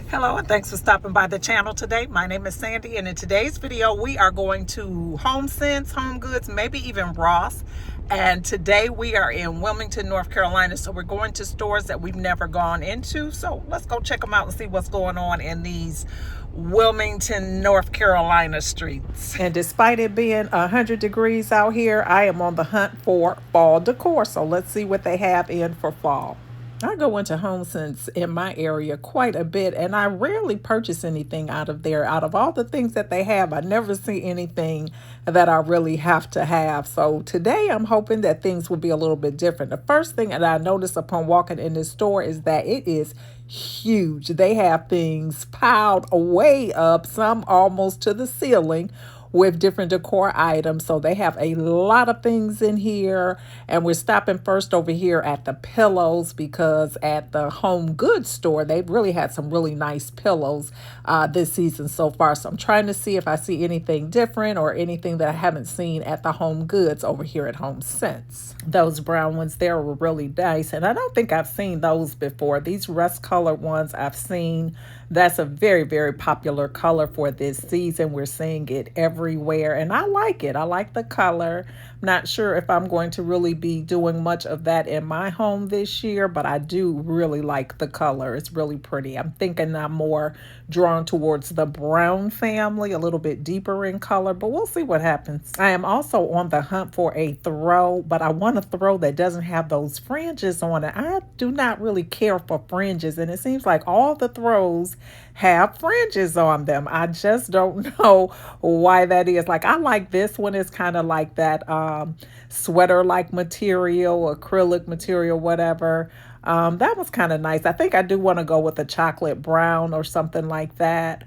Hello and thanks for stopping by the channel today. My name is Sandy, and in today's video we are going to HomeSense, HomeGoods, maybe even Ross. And today we are in Wilmington, North Carolina, so we're going to stores that we've never gone into. So let's go check them out and see what's going on in these Wilmington, North Carolina streets. And despite it being 100 degrees out here, I am on the hunt for fall decor. So let's see what they have in for fall. I go into HomeSense in my area quite a bit, and I rarely purchase anything out of there. Out of all the things that they have, I never see anything that I really have to have. So today I'm hoping that things will be a little bit different. The first thing that I noticed upon walking in this store is that it is huge. They have things piled way up, some almost to the ceiling, with different decor items. So they have a lot of things in here, and we're stopping first over here at the pillows, because at the HomeGoods store they've really had some really nice pillows this season so far. So I'm trying to see if I see anything different or anything that I haven't seen at the HomeGoods over here at HomeSense. Those brown ones there were really nice, and I don't think I've seen those before. These rust colored ones I've seen. That's a very, very popular color for this season. We're seeing it everywhere, and I like it. I like the color. I'm not sure if I'm going to really be doing much of that in my home this year, but I do really like the color. It's really pretty. I'm thinking I'm more drawn towards the brown family, a little bit deeper in color, but we'll see what happens. I am also on the hunt for a throw, but I want a throw that doesn't have those fringes on it. I do not really care for fringes, and it seems like all the throws have fringes on them. I just don't know why that is. Like, I like this one. It's kind of like that sweater like material, acrylic material, whatever. That was kind of nice. I think I do want to go with a chocolate brown or something like that.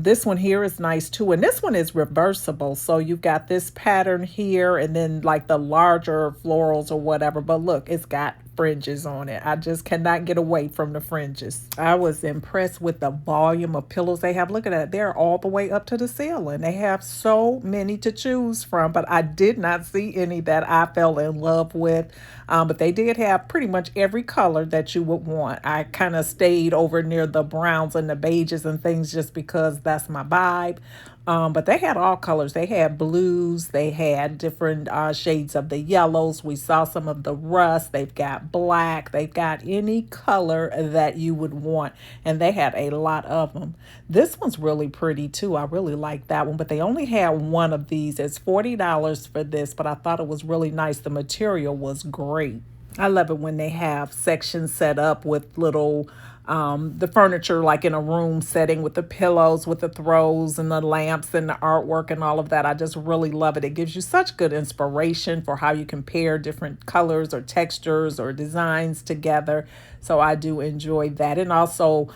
This one here is nice too, and this one is reversible, so you've got this pattern here and then like the larger florals or whatever, but look, it's got fringes on it. I just cannot get away from the fringes. I was impressed with the volume of pillows they have. Look at that. They're all the way up to the ceiling. They have so many to choose from, but I did not see any that I fell in love with. But they did have pretty much every color that you would want. I kind of stayed over near the browns and the beiges and things just because that's my vibe. But they had all colors. They had blues. They had different shades of the yellows. We saw some of the rust. They've got black. They've got any color that you would want. And they had a lot of them. This one's really pretty too. I really like that one. But they only had one of these. It's $40 for this. But I thought it was really nice. The material was great. I love it when they have sections set up with little the furniture, like in a room setting, with the pillows, with the throws and the lamps and the artwork and all of that. I just really love it. It gives you such good inspiration for how you compare different colors or textures or designs together. So I do enjoy that. And also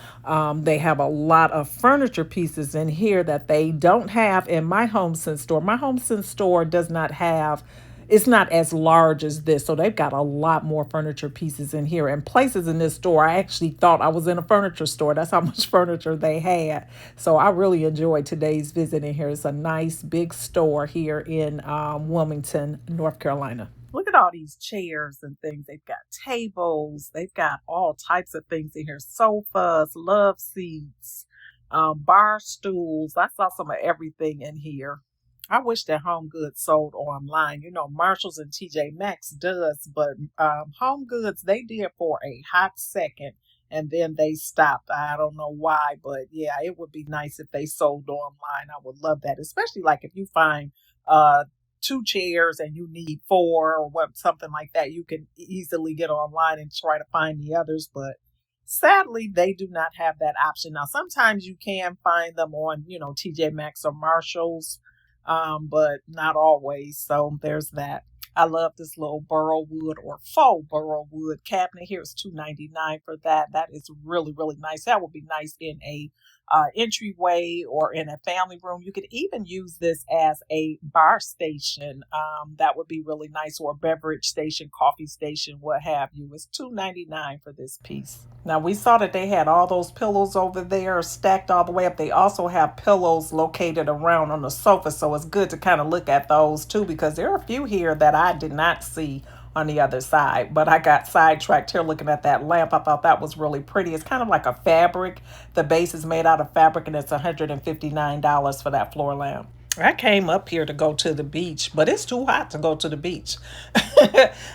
they have a lot of furniture pieces in here that they don't have in my HomeSense store. My HomeSense store does not have, it's not as large as this. So they've got a lot more furniture pieces in here, and places in this store I actually thought I was in a furniture store. That's how much furniture they had. So I really enjoyed today's visit in here. It's a nice big store here in Wilmington, North Carolina. Look at all these chairs and things. They've got tables. They've got all types of things in here. Sofas, love seats, bar stools. I saw some of everything in here. I wish that HomeGoods sold online. You know, Marshalls and TJ Maxx does, but HomeGoods, they did for a hot second, and then they stopped. I don't know why, but yeah, it would be nice if they sold online. I would love that, especially like if you find two chairs and you need four or something like that. You can easily get online and try to find the others, but sadly, they do not have that option. Now, sometimes you can find them on, you know, TJ Maxx or Marshalls, but not always. So there's that. I love this little burl wood or faux burl wood cabinet here. It's $2.99 for that. That is really, really nice. That would be nice in a entryway or in a family room. You could even use this as a bar station. That would be really nice, or a beverage station, coffee station, what have you. It's $2.99 for this piece. Now, we saw that they had all those pillows over there stacked all the way up. They also have pillows located around on the sofa, so it's good to kind of look at those too, because there are a few here that I did not see on the other side. But I got sidetracked here looking at that lamp. I thought that was really pretty. It's kind of like a fabric. The base is made out of fabric, and it's $159 for that floor lamp. I came up here to go to the beach, but it's too hot to go to the beach.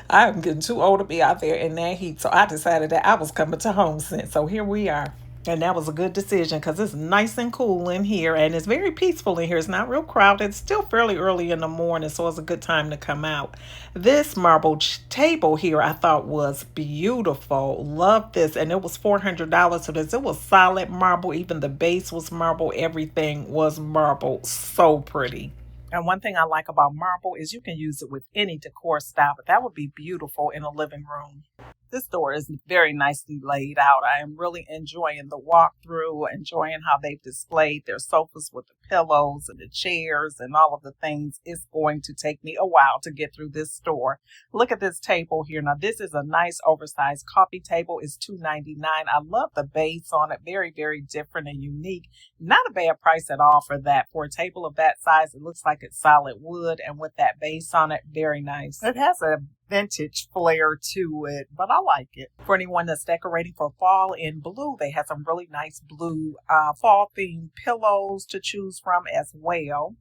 I'm getting too old to be out there in that heat. So I decided that I was coming to HomeSense. So here we are. And that was a good decision because it's nice and cool in here and it's very peaceful in here. It's not real crowded. It's still fairly early in the morning, so it's a good time to come out. This marble table here I thought was beautiful. Love this. And it was $400 for this. It was solid marble. Even the base was marble. Everything was marble. So pretty. And one thing I like about marble is you can use it with any decor style, but that would be beautiful in a living room. This store is very nicely laid out. I am really enjoying the walkthrough, enjoying how they've displayed their sofas with the pillows and the chairs and all of the things. It's going to take me a while to get through this store. Look at this table here. Now, this is a nice oversized coffee table. It's $2.99. I love the base on it. Very, very different and unique. Not a bad price at all for that. For a table of that size, it looks like it's solid wood. And with that base on it, very nice. It has a vintage flair to it, but I like it. For anyone that's decorating for fall in blue, they have some really nice blue fall themed pillows to choose from as well.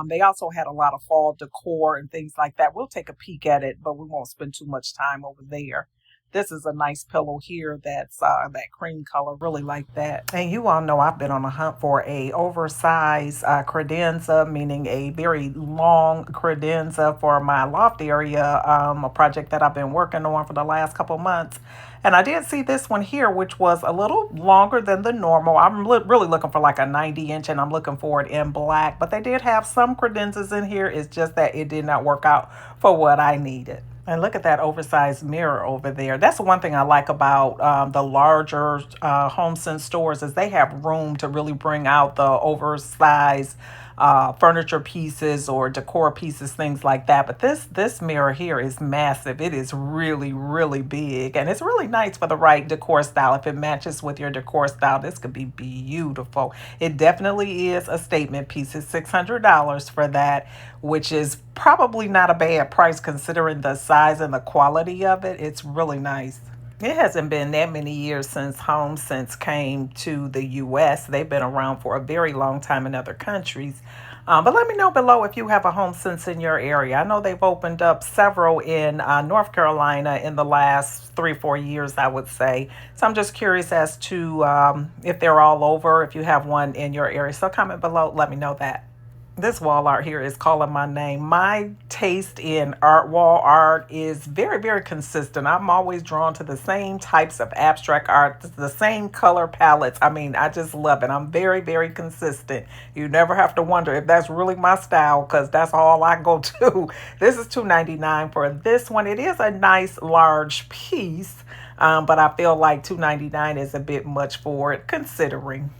They also had a lot of fall decor and things like that. We'll take a peek at it, but we won't spend too much time over there. This is a nice pillow here that's that cream color. Really like that. And you all know I've been on a hunt for a oversized credenza, meaning a very long credenza for my loft area, a project that I've been working on for the last couple months. And I did see this one here, which was a little longer than the normal. I'm really looking for like a 90-inch, and I'm looking for it in black. But they did have some credenzas in here. It's just that it did not work out for what I needed. And look at that oversized mirror over there. That's the one thing I like about the larger HomeSense stores is they have room to really bring out the oversized furniture pieces or decor pieces, things like that. But this mirror here is massive. It is really, really big. And it's really nice for the right decor style. If it matches with your decor style, this could be beautiful. It definitely is a statement piece. It's $600 for that, which is probably not a bad price considering the size and the quality of it. It's really nice. It hasn't been that many years since HomeSense came to the U.S. They've been around for a very long time in other countries. But let me know below if you have a HomeSense in your area. I know they've opened up several in North Carolina in the last 3-4 years, I would say. So I'm just curious as to if they're all over, if you have one in your area. So comment below, let me know that. This wall art here is calling my name. My taste in wall art is very, very consistent. I'm always drawn to the same types of abstract art, the same color palettes. I mean, I just love it. I'm very, very consistent. You never have to wonder if that's really my style because that's all I go to. This is $2.99 for this one. It is a nice large piece, but I feel like $2.99 is a bit much for it considering.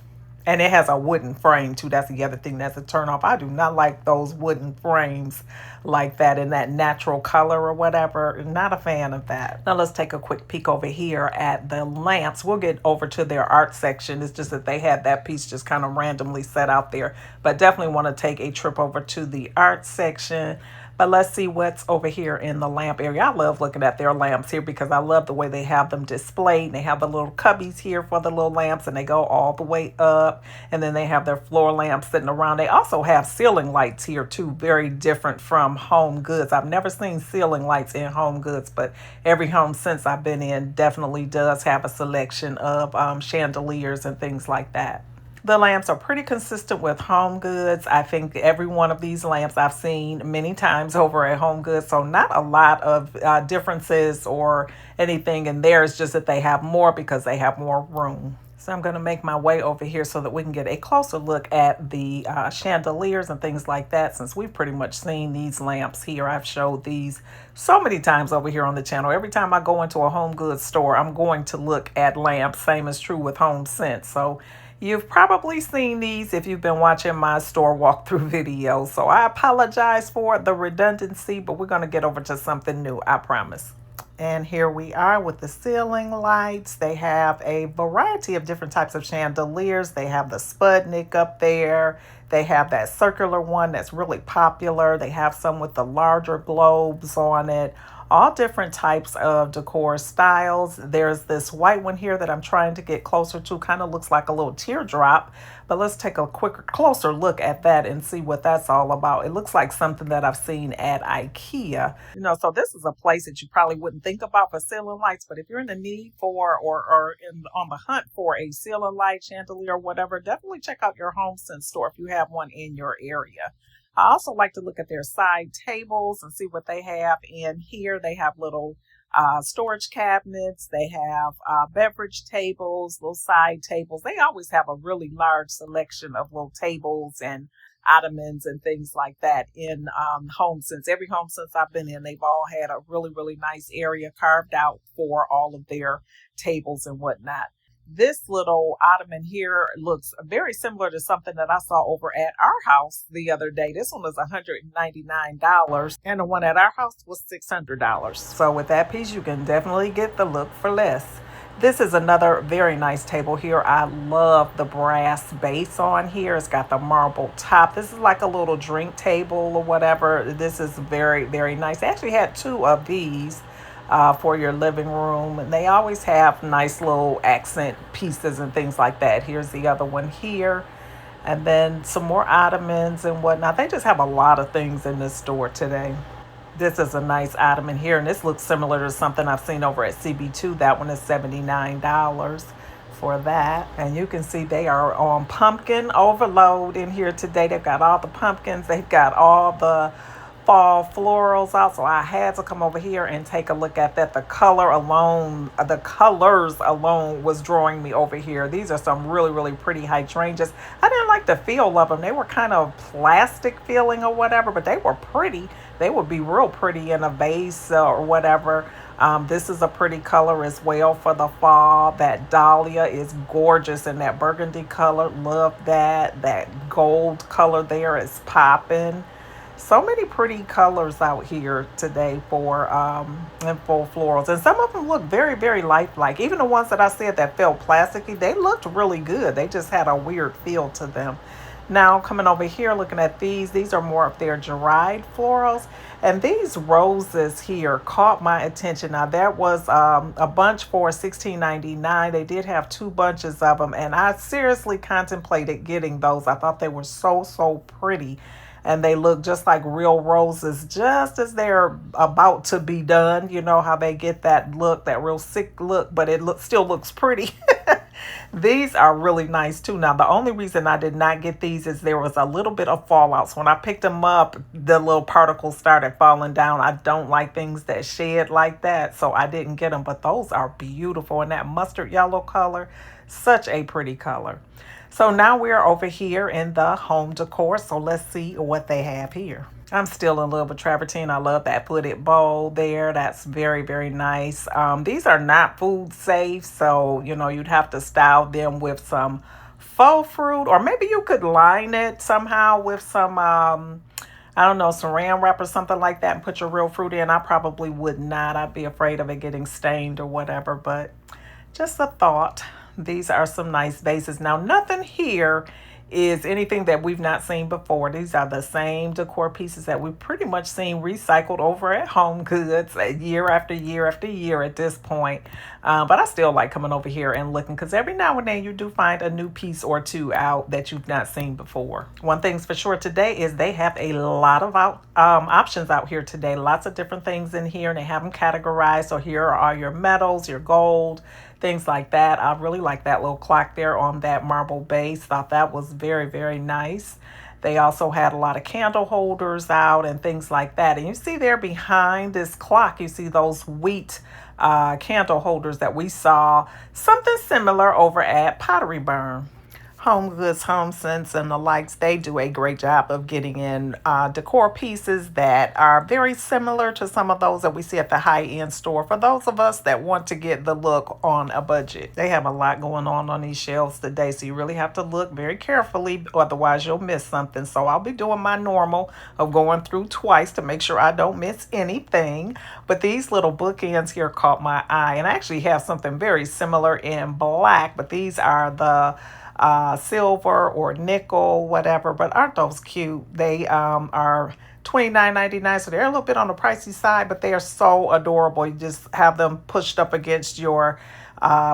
And it has a wooden frame too. That's the other thing that's a turn off. I do not like those wooden frames like that in that natural color or whatever. Not a fan of that. Now let's take a quick peek over here at the lamps. We'll get over to their art section. It's just that they had that piece just kind of randomly set out there. But definitely want to take a trip over to the art section. But let's see what's over here in the lamp area. I love looking at their lamps here because I love the way they have them displayed. They have the little cubbies here for the little lamps and they go all the way up. And then they have their floor lamps sitting around. They also have ceiling lights here too, very different from HomeGoods. I've never seen ceiling lights in HomeGoods, but every HomeSense I've been in definitely does have a selection of chandeliers and things like that. The lamps are pretty consistent with HomeGoods. I think every one of these lamps I've seen many times over at HomeGoods. So not a lot of differences or anything in there. It's just that they have more because they have more room. So I'm going to make my way over here so that we can get a closer look at the chandeliers and things like that. Since we've pretty much seen these lamps here. I've showed these so many times over here on the channel. Every time I go into a HomeGoods store, I'm going to look at lamps. Same is true with HomeSense. So you've probably seen these if you've been watching my store walkthrough videos. So I apologize for the redundancy, but we're going to get over to something new, I promise. And here we are with the ceiling lights. They have a variety of different types of chandeliers. They have the Sputnik up there. They have that circular one that's really popular. They have some with the larger globes on it. all different types of decor styles. There's this white one here that I'm trying to get closer to, kind of looks like a little teardrop, but let's take a quicker, closer look at that and see what that's all about. It looks like something that I've seen at IKEA. So this is a place that you probably wouldn't think about for ceiling lights, but if you're in the need for on the hunt for a ceiling light, chandelier, or whatever, definitely check out your HomeSense store if you have one in your area. I also like to look at their side tables and see what they have in here. They have little storage cabinets. They have beverage tables, little side tables. They always have a really large selection of little tables and ottomans and things like that in HomeSense. Every HomeSense I've been in, they've all had a really, really nice area carved out for all of their tables and whatnot. This little ottoman here looks very similar to something that I saw over at our house the other day. This one was $199 and the one at our house was $600. So with that piece, you can definitely get the look for less. This is another very nice table here. I love the brass base on here. It's got the marble top. This is like a little drink table or whatever. This is very, very nice. I actually had two of these for your living room, and they always have nice little accent pieces and things like that. Here's the other one here, and then some more ottomans and whatnot. They just have a lot of things in this store today. This is a nice ottoman here, and this looks similar to something I've seen over at CB2. That one is $79 for that. And you can see they are on pumpkin overload in here today. They've got all the pumpkins. They've got all the fall florals out, so I had to come over here and take a look at that. The colors alone was drawing me over here. These are some really, really pretty hydrangeas. I didn't like the feel of them. They were kind of plastic feeling or whatever, but they were pretty. They would be real pretty in a vase or whatever. This is a pretty color as well for the fall. That dahlia is gorgeous in that burgundy color. Love that. That gold color there is popping. So many pretty colors out here today for and full florals, and some of them look very, very lifelike. Even the ones that I said that felt plasticky, they looked really good. They just had a weird feel to them. Now coming over here looking at these are more of their dried florals, and these roses here caught my attention. Now that was a bunch for $16.99. They did have two bunches of them, and I seriously contemplated getting those. I thought they were so pretty, and they look just like real roses just as they're about to be done. You know how they get that look, that real sick look, but it still looks pretty. These are really nice too. Now the only reason I did not get these is there was a little bit of fallout. So when I picked them up, the little particles started falling down. I don't like things that shed like that, so I didn't get them, but those are beautiful in that mustard yellow color. Such a pretty color. So now we're over here in the home decor. So let's see what they have here. I'm still in love with travertine. I love that footed bowl there. That's very, very nice. These are not food safe, so you'd have to style them with some faux fruit, or maybe you could line it somehow with some I don't know, saran wrap or something like that and put your real fruit in. I probably would not. I'd be afraid of it getting stained or whatever, but just a thought. These are some nice vases. Now, nothing here is anything that we've not seen before. These are the same decor pieces that we've pretty much seen recycled over at HomeGoods year after year after year at this point. But I still like coming over here and looking, because every now and then you do find a new piece or two out that you've not seen before. One thing's for sure today is they have a lot of options out here today. Lots of different things in here, and they have them categorized. So here are all your metals, your gold, things like that. I really like that little clock there on that marble base. Thought that was very, very nice. They also had a lot of candle holders out and things like that. And you see there behind this clock, you see those wheat candle holders that we saw something similar over at Pottery Barn. HomeGoods, HomeSense, and the likes, they do a great job of getting in decor pieces that are very similar to some of those that we see at the high-end store for those of us that want to get the look on a budget. They have a lot going on these shelves today, so you really have to look very carefully, otherwise you'll miss something. So I'll be doing my normal of going through twice to make sure I don't miss anything. But these little bookends here caught my eye, and I actually have something very similar in black, but these are the silver or nickel, whatever. But aren't those cute? They are $29.99. So they're a little bit on the pricey side, but they are so adorable. You just have them pushed up against your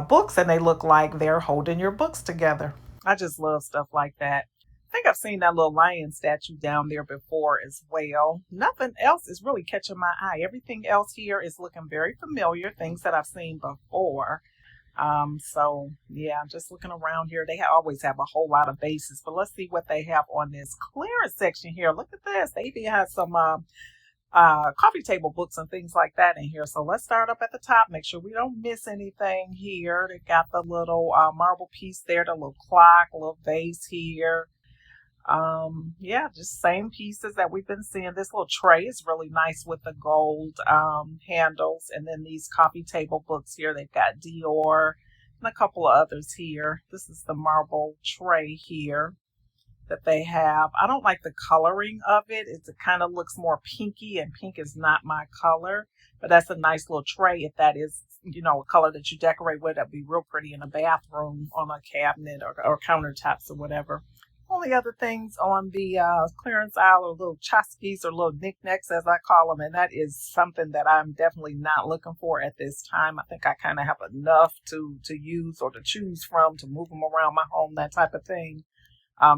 books, and they look like they're holding your books together. I just love stuff like that. I think I've seen that little lion statue down there before as well. Nothing else is really catching my eye. Everything else here is looking very familiar, things that I've seen before. So yeah, just looking around here. They always have a whole lot of bases, but let's see what they have on this clearance section here. Look at this. They even have some coffee table books and things like that in here. So let's start up at the top, make sure we don't miss anything here. They got the little marble piece there, the little clock, a little vase here. Yeah, just same pieces that we've been seeing. This little tray is really nice with the gold handles, and then these coffee table books here. They've got Decor and a couple of others here. This is the marble tray here that they have. I don't like the coloring of it. It kind of looks more pinky, and pink is not my color, but that's a nice little tray. If that is, you know, a color that you decorate with, that'd be real pretty in a bathroom on a cabinet or countertops or whatever. Only other things on the clearance aisle are little tchotchkes or little knickknacks, as I call them, and that is something that I'm definitely not looking for at this time. I think I kind of have enough to use or to choose from to move them around my home, that type of thing.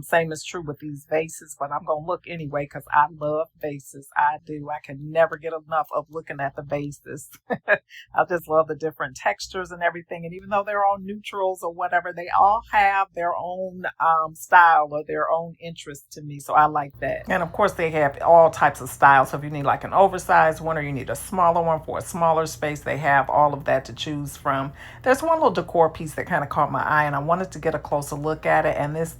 Same is true with these vases, but I'm going to look anyway because I love vases. I do. I can never get enough of looking at the vases. I just love the different textures and everything. And even though they're all neutrals or whatever, they all have their own style or their own interest to me. So I like that. And of course, they have all types of styles. So if you need like an oversized one or you need a smaller one for a smaller space, they have all of that to choose from. There's one little decor piece that kind of caught my eye, and I wanted to get a closer look at it. And this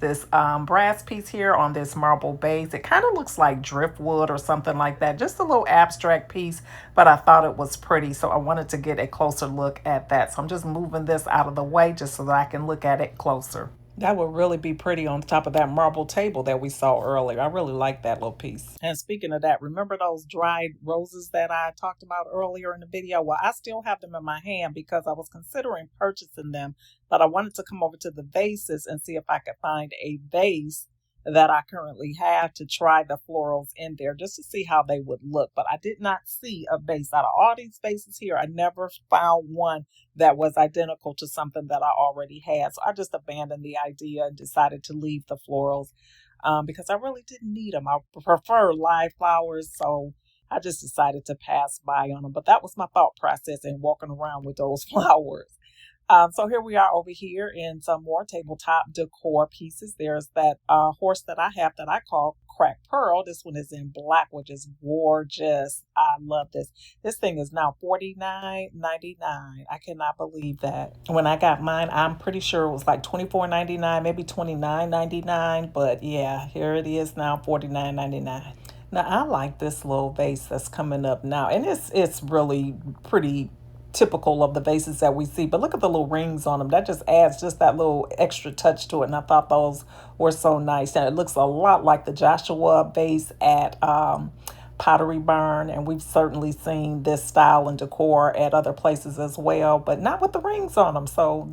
brass piece here on this marble base. It kind of looks like driftwood or something like that. Just a little abstract piece, but I thought it was pretty, so I wanted to get a closer look at that. So I'm just moving this out of the way just so that I can look at it closer. That would really be pretty on top of that marble table that we saw earlier. I really like that little piece. And speaking of that, remember those dried roses that I talked about earlier in the video? Well, I still have them in my hand because I was considering purchasing them, but I wanted to come over to the vases and see if I could find a vase that I currently have to try the florals in there just to see how they would look. But I did not see a vase. Out of all these vases here, I never found one that was identical to something that I already had. So I just abandoned the idea and decided to leave the florals because I really didn't need them. I prefer live flowers, so I just decided to pass by on them. But that was my thought process in walking around with those flowers. So here we are over here in some more tabletop decor pieces. There's that horse that I have that I call Cracked Pearl. This one is in black, which is gorgeous. I love this. This thing is now $49.99. I cannot believe that. When I got mine, I'm pretty sure it was like $24.99, maybe $29.99. But yeah, here it is now, $49.99. Now I like this little vase that's coming up now, and it's really pretty typical of the vases that we see, but look at the little rings on them. That just adds just that little extra touch to it, and I thought those were so nice. And it looks a lot like the Joshua vase at Pottery Barn, and we've certainly seen this style and decor at other places as well, but not with the rings on them. So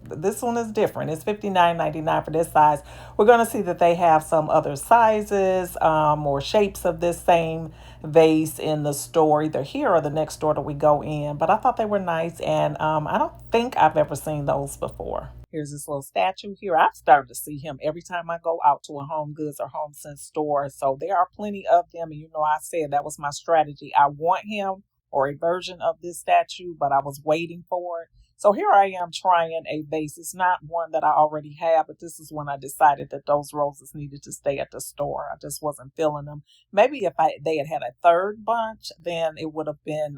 this one is different. It's $59.99 for this size. We're going to see that they have some other sizes or shapes of this same vase in the store, either here or the next store that we go in. But I thought they were nice, and I don't think I've ever seen those before. Here's this little statue here. I've started to see him every time I go out to a HomeGoods or HomeSense store. So there are plenty of them. And you know, I said that was my strategy. I want him or a version of this statue, but I was waiting for it. So here I am trying a vase. It's not one that I already have, but this is when I decided that those roses needed to stay at the store. I just wasn't feeling them. Maybe if they had a third bunch, then it would have been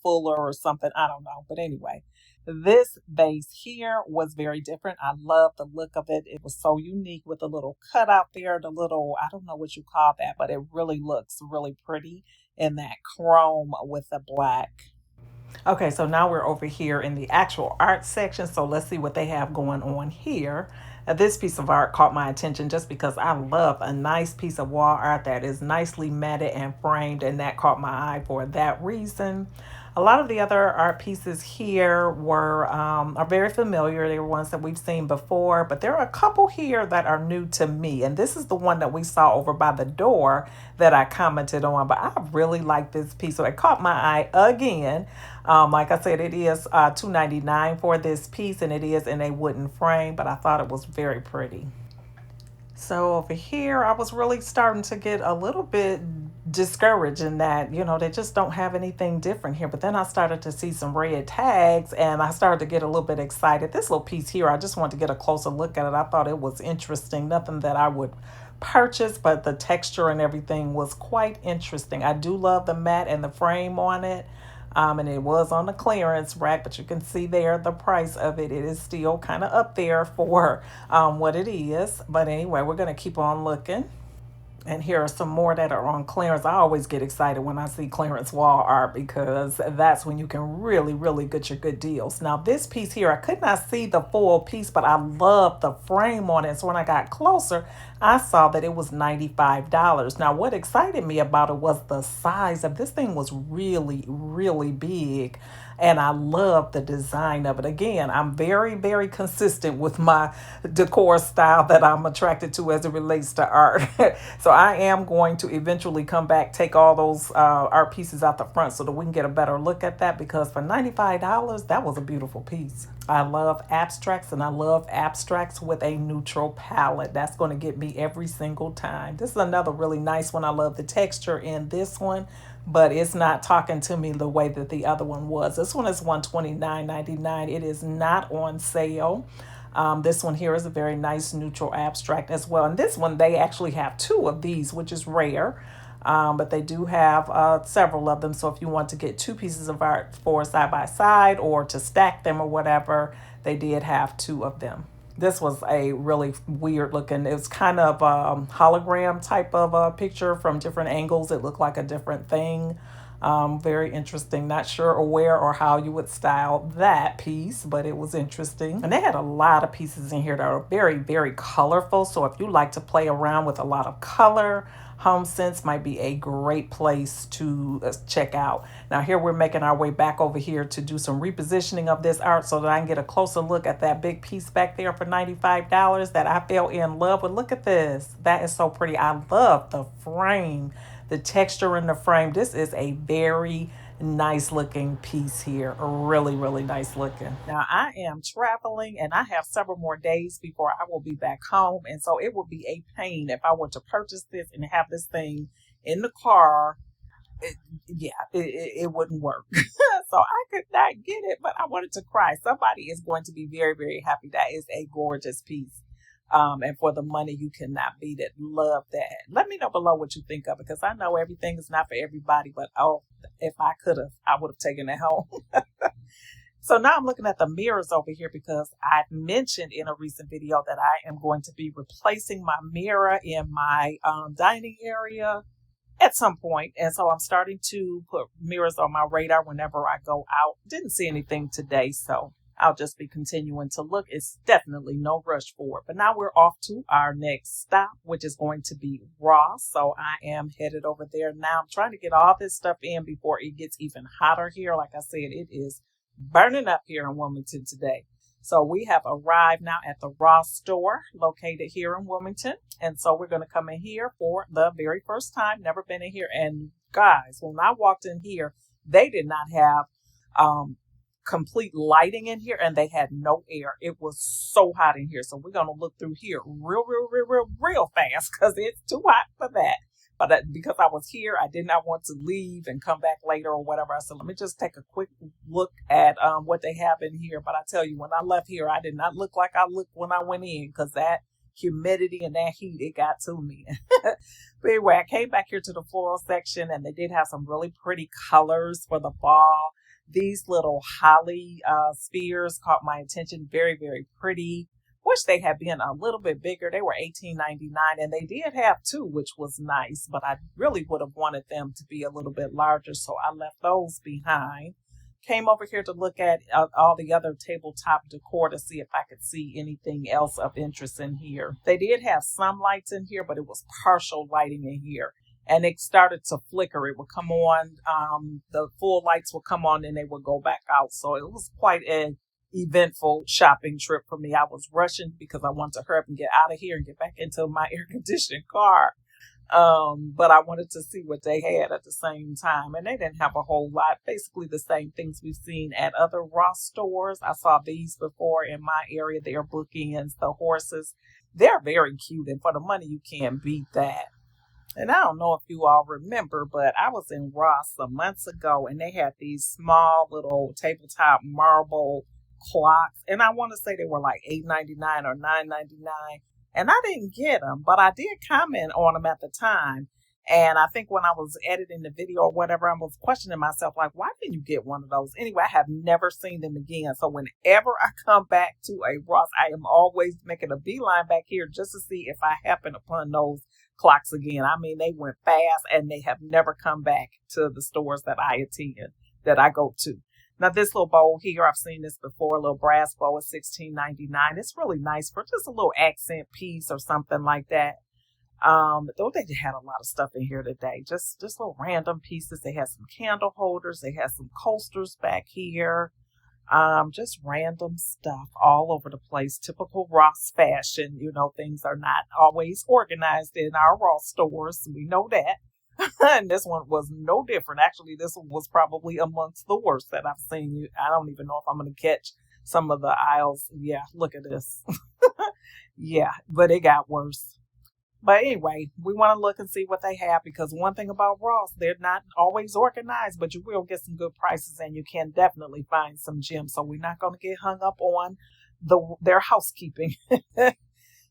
fuller or something. I don't know. But anyway, this vase here was very different. I love the look of it. It was so unique with the little cutout there, the little, I don't know what you call that, but it really looks really pretty in that chrome with the black. Okay, so now we're over here in the actual art section. So let's see what they have going on here. This piece of art caught my attention just because I love a nice piece of wall art that is nicely matted and framed, and that caught my eye for that reason. A lot of the other art pieces here are very familiar. They were ones that we've seen before, but there are a couple here that are new to me. And this is the one that we saw over by the door that I commented on. But I really like this piece, so it caught my eye again. Like I said, it is $2.99 for this piece, and it is in a wooden frame. But I thought it was very pretty. So over here, I was really starting to get a little bit discouraged in that, they just don't have anything different here. But then I started to see some red tags and I started to get a little bit excited. This little piece here, I just wanted to get a closer look at it. I thought it was interesting. Nothing that I would purchase, but the texture and everything was quite interesting. I do love the mat and the frame on it. And it was on the clearance rack, but you can see there the price of it. It is still kind of up there for what it is. But anyway, we're going to keep on looking. And here are some more that are on clearance. I always get excited when I see clearance wall art because that's when you can really, really get your good deals. Now, this piece here, I could not see the full piece, but I love the frame on it. So when I got closer, I saw that it was $95. Now, what excited me about it was the size of this thing was really, really big. And I love the design of it. Again, I'm very, very consistent with my decor style that I'm attracted to as it relates to art. So I am going to eventually come back, take all those art pieces out the front so that we can get a better look at that, because for $95, that was a beautiful piece. I love abstracts, and I love abstracts with a neutral palette. That's going to get me every single time. This is another really nice one. I love the texture in this one, but it's not talking to me the way that the other one was. This one is $129.99. It is not on sale. This one here is a very nice neutral abstract as well. And this one, they actually have two of these, which is rare. But they do have several of them. So if you want to get two pieces of art for side by side or to stack them or whatever, they did have two of them. This was a really weird looking, it was kind of hologram type of picture from different angles. It looked like a different thing. Very interesting. Not sure where or how you would style that piece, but it was interesting. And they had a lot of pieces in here that are very, very colorful. So if you like to play around with a lot of color, HomeSense might be a great place to check out. Now here we're making our way back over here to do some repositioning of this art so that I can get a closer look at that big piece back there for $95 that I fell in love with. Look at this. That is so pretty. I love the frame, the texture in the frame. This is a very nice looking piece here. Really, really nice looking. Now I am traveling and I have several more days before I will be back home. And so it would be a pain if I were to purchase this and have this thing in the car. It wouldn't work. So I could not get it, but I wanted to cry. Somebody is going to be very, very happy. That is a gorgeous piece. And for the money, you cannot beat it. Love that. Let me know below what you think of it, because I know everything is not for everybody, but oh, if I could have, I would have taken it home. So now I'm looking at the mirrors over here because I mentioned in a recent video that I am going to be replacing my mirror in my dining area at some point. And so I'm starting to put mirrors on my radar whenever I go out. Didn't see anything today, so I'll just be continuing to look. It's definitely no rush for it. But now we're off to our next stop, which is going to be Ross. So I am headed over there now. I'm trying to get all this stuff in before it gets even hotter here. Like I said, it is burning up here in Wilmington today. So we have arrived now at the Ross store located here in Wilmington. And so we're going to come in here for the very first time. Never been in here. And guys, when I walked in here, they did not have complete lighting in here, and they had no air. It was so hot in here. So we're going to look through here real fast because it's too hot for that. But because I was here, I did not want to leave and come back later or whatever. I said, let me just take a quick look at what they have in here. But I tell you, when I left here, I did not look like I looked when I went in, because that humidity and that heat, it got to me. But anyway, I came back here to the floral section, and they did have some really pretty colors for the fall. These little holly spheres caught my attention. Very, very pretty. Wish they had been a little bit bigger. They were $18.99, and they did have two, which was nice, but I really would have wanted them to be a little bit larger, so I left those behind. Came over here to look at all the other tabletop decor to see if I could see anything else of interest in here. They did have some lights in here, but it was partial lighting in here. and it started to flicker. It would come on, the full lights would come on and they would go back out. So it was quite an eventful shopping trip for me. I was rushing because I wanted to hurry up and get out of here and get back into my air conditioned car. But I wanted to see what they had at the same time. And they didn't have a whole lot, basically the same things we've seen at other Ross stores. I saw these before in my area. They're bookends, the horses. They're very cute. And for the money, you can't beat that. And I don't know if you all remember, but I was in Ross some months ago and they had these small little tabletop marble clocks. And I want to say they were like $8.99 or $9.99. And I didn't get them, but I did comment on them at the time. And I think when I was editing the video or whatever, I was questioning myself, like, why didn't you get one of those? Anyway, I have never seen them again. So whenever I come back to a Ross, I am always making a beeline back here just to see if I happen upon those clocks again. I mean, they went fast and they have never come back to the stores that I attend, that I go to. Now, this little bowl here, I've seen this before, a little brass bowl is $16.99. It's really nice for just a little accent piece or something like that. Though they had a lot of stuff in here today, just little random pieces. They had some candle holders. They had some coasters back here. Just random stuff all over the place. Typical Ross fashion. You know, things are not always organized in our Ross stores. We know that. And this one was no different. Actually, this one was probably amongst the worst that I've seen. I don't even know if I'm going to catch some of the aisles. Yeah, look at this. Yeah, but it got worse. But anyway, we want to look and see what they have, because one thing about Ross, they're not always organized, but you will get some good prices and you can definitely find some gems. So we're not going to get hung up on their housekeeping.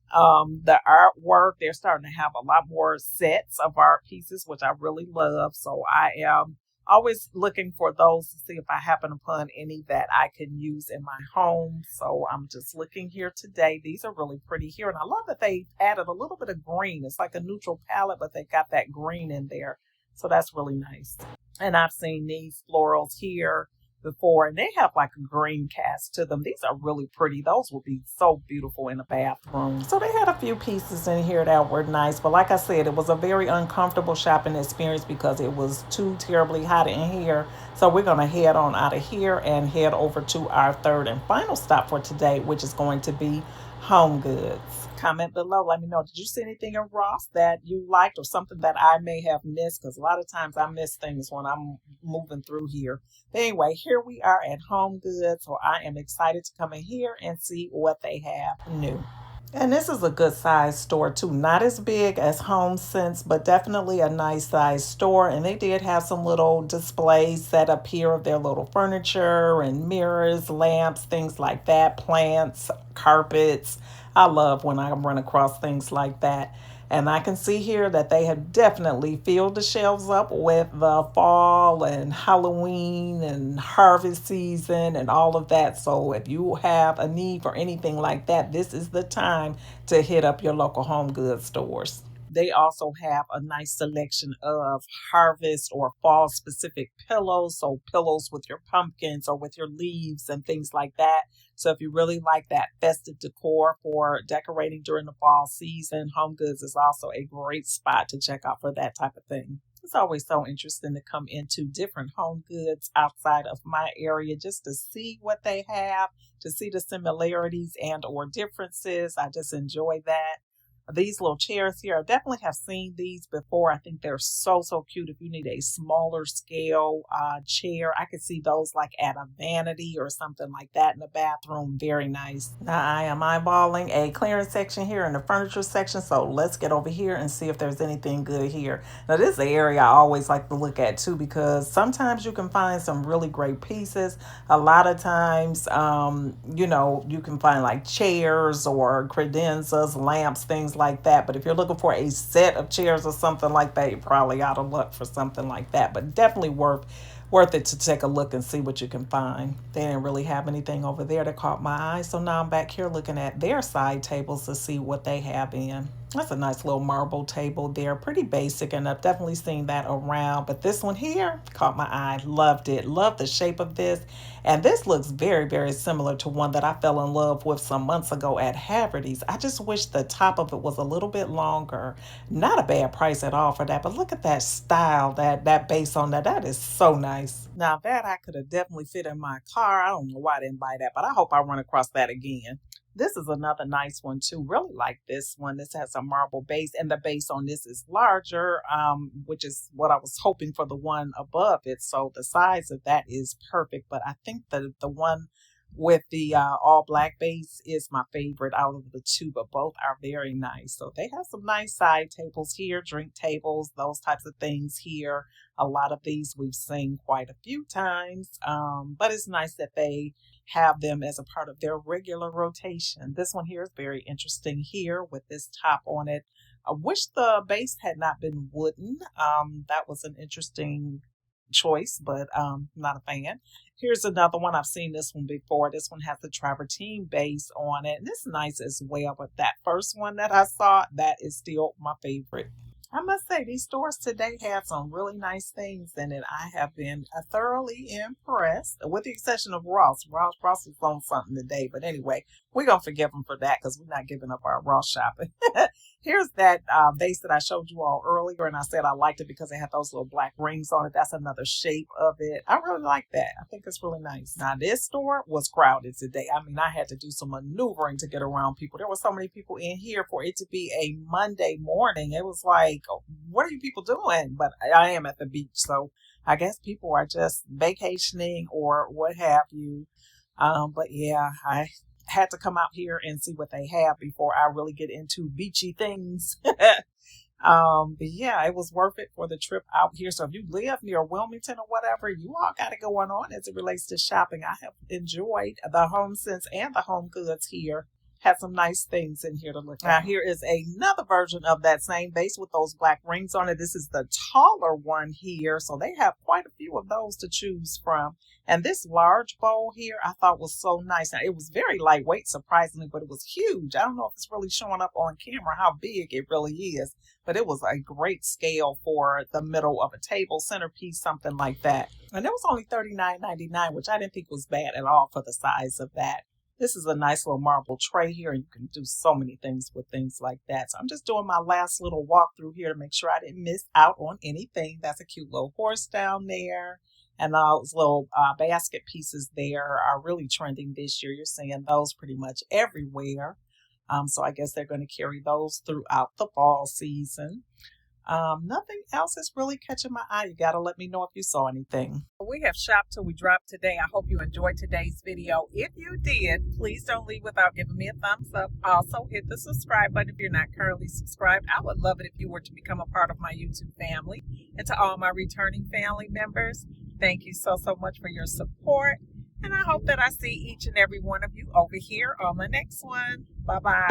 The artwork, they're starting to have a lot more sets of art pieces, which I really love. So I am always looking for those to see if I happen upon any that I can use in my home. So I'm just looking here today. These are really pretty here. And I love that they added a little bit of green. It's like a neutral palette, but they got that green in there. So that's really nice. And I've seen these florals here before, and they have like a green cast to them. These are really pretty. Those would be so beautiful in a bathroom. So they had a few pieces in here that were nice, but like I said, it was a very uncomfortable shopping experience because it was too terribly hot in here. So we're going to head on out of here and head over to our third and final stop for today, which is going to be HomeGoods. Comment below. Let me know, did you see anything in Ross that you liked or something that I may have missed? Because a lot of times I miss things when I'm moving through here. But anyway, here we are at HomeGoods. So I am excited to come in here and see what they have new. And this is a good size store too. Not as big as HomeSense, but definitely a nice size store. And they did have some little displays set up here of their little furniture and mirrors, lamps, things like that, plants, carpets. I love when I run across things like that. And I can see here that they have definitely filled the shelves up with the fall and Halloween and harvest season and all of that. So if you have a need for anything like that, this is the time to hit up your local HomeGoods stores. They also have a nice selection of harvest or fall specific pillows. So pillows with your pumpkins or with your leaves and things like that. So if you really like that festive decor for decorating during the fall season, HomeGoods is also a great spot to check out for that type of thing. It's always so interesting to come into different HomeGoods outside of my area just to see what they have, to see the similarities and or differences. I just enjoy that. These little chairs here, I definitely have seen these before. I think they're so cute. If you need a smaller scale chair, I could see those like at a vanity or something like that in the bathroom. Very nice. Now I am eyeballing a clearance section here in the furniture section. So let's get over here and see if there's anything good here. Now this is the area I always like to look at too, because sometimes you can find some really great pieces. A lot of times, you can find like chairs or credenzas, lamps, things like that. But if you're looking for a set of chairs or something like that, you're probably out of luck for something like that. But definitely worth it to take a look and see what you can find. They didn't really have anything over there that caught my eye. So now I'm back here looking at their side tables to see what they have in. That's a nice little marble table there. Pretty basic, and I've definitely seen that around. But this one here caught my eye. Loved it. Loved the shape of this. And this looks very, very similar to one that I fell in love with some months ago at Haverty's. I just wish the top of it was a little bit longer. Not a bad price at all for that. But look at that style, that base on that. That is so nice. Now that I could have definitely fit in my car. I don't know why I didn't buy that, but I hope I run across that again. This is another nice one too. Really like this one. This has a marble base, and the base on this is larger, which is what I was hoping for the one above it. So the size of that is perfect. But I think the one with the all black base is my favorite out of the two, but both are very nice. So they have some nice side tables here, drink tables, those types of things here. A lot of these we've seen quite a few times, but it's nice that they have them as a part of their regular rotation. This one here is very interesting here with this top on it. I wish the base had not been wooden. That was an interesting choice, but not a fan. Here's another one. I've seen this one before. This one has the travertine base on it, and it's nice as well. But that first one that I saw, that is still my favorite. I must say, these stores today have some really nice things in it. I have been thoroughly impressed, with the exception of Ross. Ross was on something today, but anyway, we're going to forgive them for that because we're not giving up our Ross shopping. Here's that vase that I showed you all earlier, and I said I liked it because it had those little black rings on it. That's another shape of it. I really like that. I think it's really nice. Now, this store was crowded today. I mean, I had to do some maneuvering to get around people. There were so many people in here for it to be a Monday morning. It was like, what are you people doing? But I am at the beach, so I guess people are just vacationing or what have you. But yeah, I had to come out here and see what they have before I really get into beachy things. But yeah, it was worth it for the trip out here. So if you live near Wilmington or whatever, you all got it going on as it relates to shopping. I have enjoyed the HomeSense and the HomeGoods here. Had some nice things in here to look at. Now here is another version of that same base with those black rings on it. This is the taller one here. So they have quite a few of those to choose from. And this large bowl here I thought was so nice. Now it was very lightweight, surprisingly, but it was huge. I don't know if it's really showing up on camera how big it really is, but it was a great scale for the middle of a table, centerpiece, something like that. And it was only $39.99, which I didn't think was bad at all for the size of that. This is a nice little marble tray here, and you can do so many things with things like that. So I'm just doing my last little walk through here to make sure I didn't miss out on anything. That's a cute little horse down there. And those little basket pieces there are really trending this year. You're seeing those pretty much everywhere. So I guess they're going to carry those throughout the fall season. Nothing else is really catching my eye. You got to let me know if you saw anything. We have shopped till we dropped today. I hope you enjoyed today's video. If you did, please don't leave without giving me a thumbs up. Also, hit the subscribe button if you're not currently subscribed. I would love it if you were to become a part of my YouTube family. And to all my returning family members, thank you so much for your support. And I hope that I see each and every one of you over here on the next one. Bye-bye.